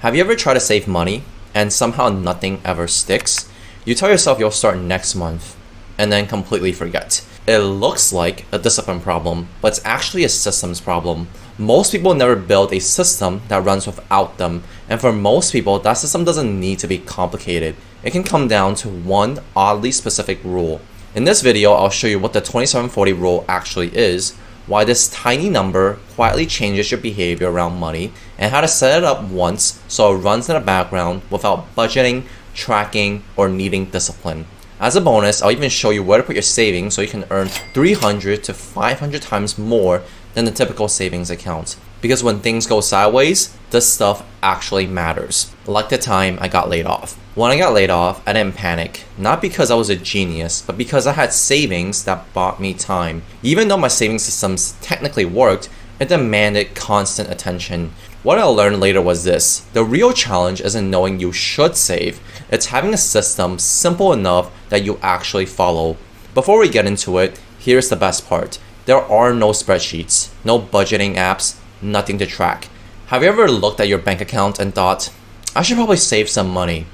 Have you ever tried to save money and somehow nothing ever sticks? You tell yourself you'll start next month and then completely forget. It looks like a discipline problem, but it's actually a systems problem. Most people never build a system that runs without them, and for most people, that system doesn't need to be complicated. It can come down to one oddly specific rule. In this video, I'll show you what the 2740 rule actually is, why this tiny number quietly changes your behavior around money, and how to set it up once so it runs in the background without budgeting, tracking, or needing discipline. As a bonus, I'll even show you where to put your savings so you can earn 300 to 500 times more than the typical savings account. Because when things go sideways, this stuff actually matters. Like the time I got laid off. When I got laid off, I didn't panic. Not because I was a genius, but because I had savings that bought me time. Even though my saving systems technically worked, it demanded constant attention. What I learned later was this: the real challenge isn't knowing you should save, it's having a system simple enough that you actually follow. Before we get into it, here's the best part. There are no spreadsheets, no budgeting apps, nothing to track. Have you ever looked at your bank account and thought, I should probably save some money,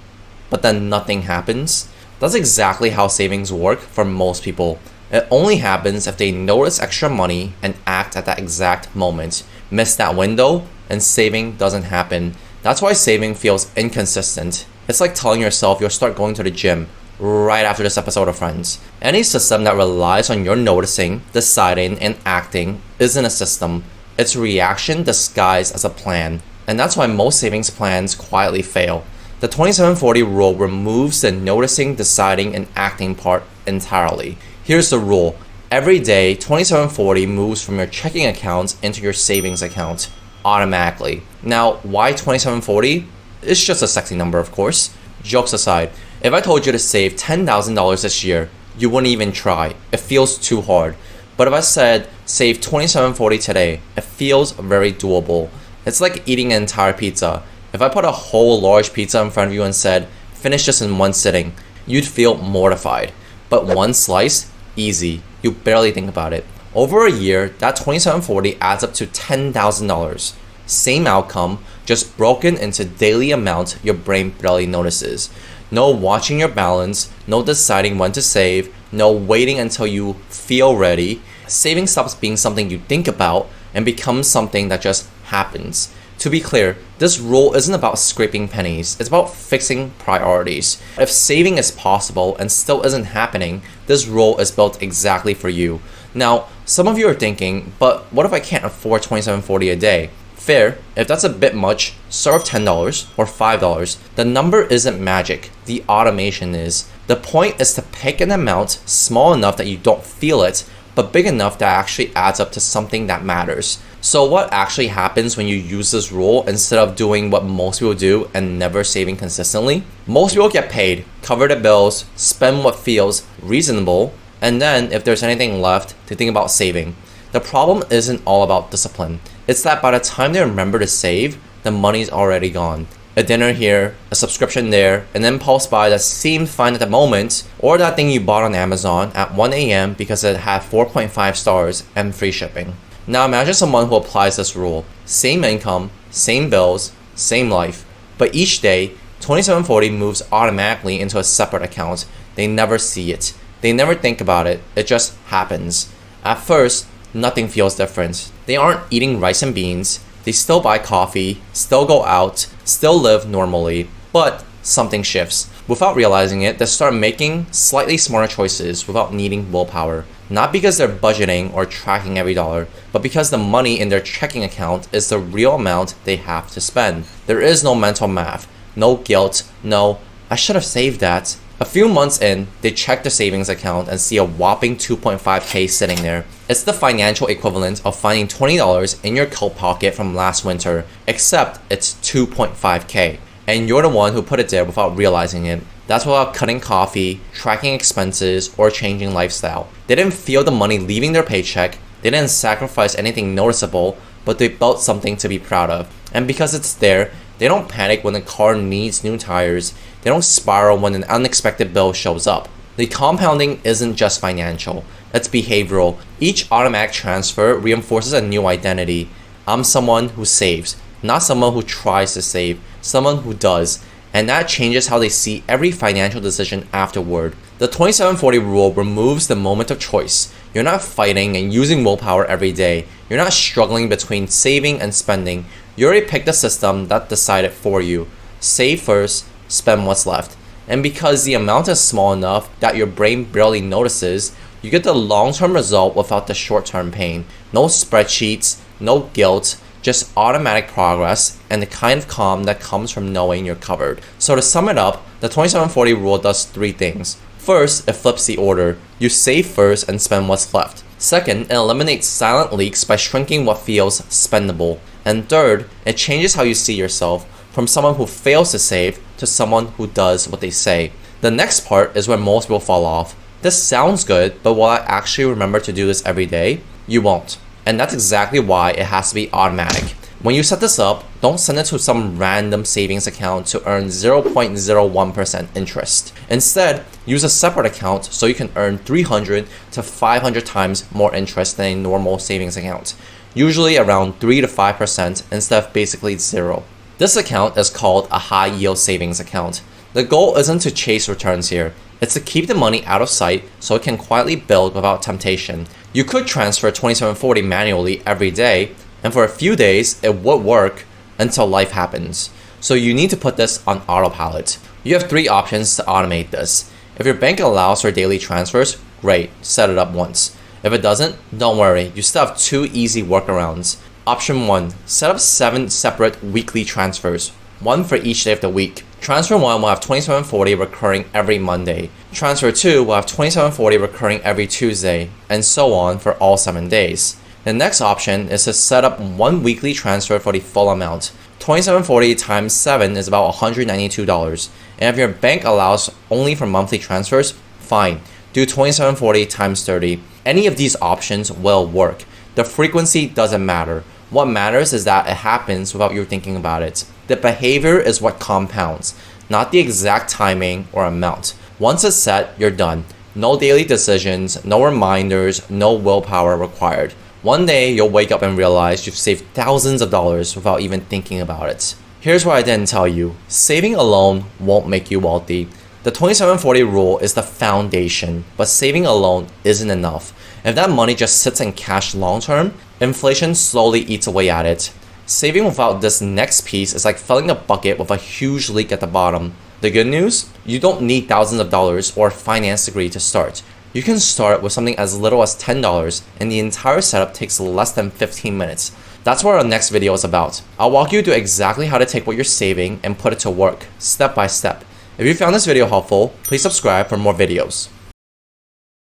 but then nothing happens? That's exactly how savings work for most people. It only happens if they notice extra money and act at that exact moment. Miss that window and saving doesn't happen. That's why saving feels inconsistent. It's like telling yourself you'll start going to the gym right after this episode of Friends. Any system that relies on your noticing, deciding, and acting isn't a system. It's reaction disguised as a plan. And that's why most savings plans quietly fail. The 2740 rule removes the noticing, deciding, and acting part entirely. Here's the rule. Every day, 2740 moves from your checking account into your savings account automatically. Now, why 2740? It's just a sexy number, of course. Jokes aside, if I told you to save $10,000 this year, you wouldn't even try. It feels too hard. But if I said save 2740 today, it feels very doable. It's like eating an entire pizza. If I put a whole large pizza in front of you and said, finish this in one sitting, you'd feel mortified. But one slice, easy. You barely think about it. Over a year, that 2740 adds up to $10,000. Same outcome, just broken into daily amount your brain barely notices. No watching your balance, no deciding when to save, no waiting until you feel ready. Saving stops being something you think about and becomes something that just happens. To be clear, this rule isn't about scraping pennies, it's about fixing priorities. If saving is possible and still isn't happening, this rule is built exactly for you. Now, some of you are thinking, but what if I can't afford $27.40 a day? Fair, if that's a bit much, start with $10 or $5. The number isn't magic, the automation is. The point is to pick an amount small enough that you don't feel it, but big enough that actually adds up to something that matters. So what actually happens when you use this rule instead of doing what most people do and never saving consistently? Most people get paid, cover the bills, spend what feels reasonable, and then if there's anything left, to think about saving. The problem isn't all about discipline. It's that by the time they remember to save, the money's already gone. A dinner here, a subscription there, an impulse buy that seemed fine at the moment, or that thing you bought on Amazon at 1 a.m. because it had 4.5 stars and free shipping. Now imagine someone who applies this rule. Same income, same bills, same life. But each day, 2740 moves automatically into a separate account. They never see it. They never think about it. It just happens. At first, nothing feels different. They aren't eating rice and beans. They still buy coffee, still go out, still live normally. But something shifts. Without realizing it, they start making slightly smarter choices without needing willpower. Not because they're budgeting or tracking every dollar, but because the money in their checking account is the real amount they have to spend. There is no mental math, no guilt, no, I should have saved that. A few months in, they check their savings account and see a whopping 2.5k sitting there. It's the financial equivalent of finding $20 in your coat pocket from last winter, except it's 2.5k. And you're the one who put it there without realizing it. That's without cutting coffee, tracking expenses, or changing lifestyle. They didn't feel the money leaving their paycheck, they didn't sacrifice anything noticeable, but they built something to be proud of. And because it's there, they don't panic when the car needs new tires, they don't spiral when an unexpected bill shows up. The compounding isn't just financial, it's behavioral. Each automatic transfer reinforces a new identity. I'm someone who saves, not someone who tries to save, someone who does, and that changes how they see every financial decision afterward. The 27-40 rule removes the moment of choice. You're not fighting and using willpower every day. You're not struggling between saving and spending. You already picked a system that decided for you. Save first, spend what's left. And because the amount is small enough that your brain barely notices, you get the long-term result without the short-term pain. No spreadsheets, no guilt, just automatic progress and the kind of calm that comes from knowing you're covered. So to sum it up, the 27-40 rule does 3 things. First, it flips the order. You save first and spend what's left. Second, it eliminates silent leaks by shrinking what feels spendable. And third, it changes how you see yourself, from someone who fails to save to someone who does what they say. The next part is where most people fall off. This sounds good, but will I actually remember to do this every day? You won't. And that's exactly why it has to be automatic. When you set this up, don't send it to some random savings account to earn 0.01% interest. Instead, use a separate account so you can earn 300 to 500 times more interest than a normal savings account, usually around 3 to 5% instead of basically 0. This account is called a high yield savings account. The goal isn't to chase returns here. It's to keep the money out of sight so it can quietly build without temptation. You could transfer 2740 manually every day, and for a few days it would work until life happens. So you need to put this on autopilot. You have 3 options to automate this. If your bank allows for daily transfers, great, set it up once. If it doesn't, don't worry, you still have 2 easy workarounds. Option 1, set up 7 separate weekly transfers, 1 for each day of the week. Transfer 1 will have 2740 recurring every Monday. Transfer 2 will have 2740 recurring every Tuesday, and so on for all 7 days. The next option is to set up 1 weekly transfer for the full amount. 2740 times 7 is about $192, and if your bank allows only for monthly transfers, fine, do 2740 times 30. Any of these options will work. The frequency doesn't matter. What matters is that it happens without you thinking about it. The behavior is what compounds, not the exact timing or amount. Once it's set, you're done. No daily decisions, no reminders, no willpower required. One day, you'll wake up and realize you've saved thousands of dollars without even thinking about it. Here's what I didn't tell you. Saving alone won't make you wealthy. The 2740 rule is the foundation, but saving alone isn't enough. If that money just sits in cash long term, inflation slowly eats away at it. Saving without this next piece is like filling a bucket with a huge leak at the bottom. The good news? You don't need thousands of dollars or a finance degree to start. You can start with something as little as $10, and the entire setup takes less than 15 minutes. That's what our next video is about. I'll walk you through exactly how to take what you're saving and put it to work, step by step. If you found this video helpful, please subscribe for more videos.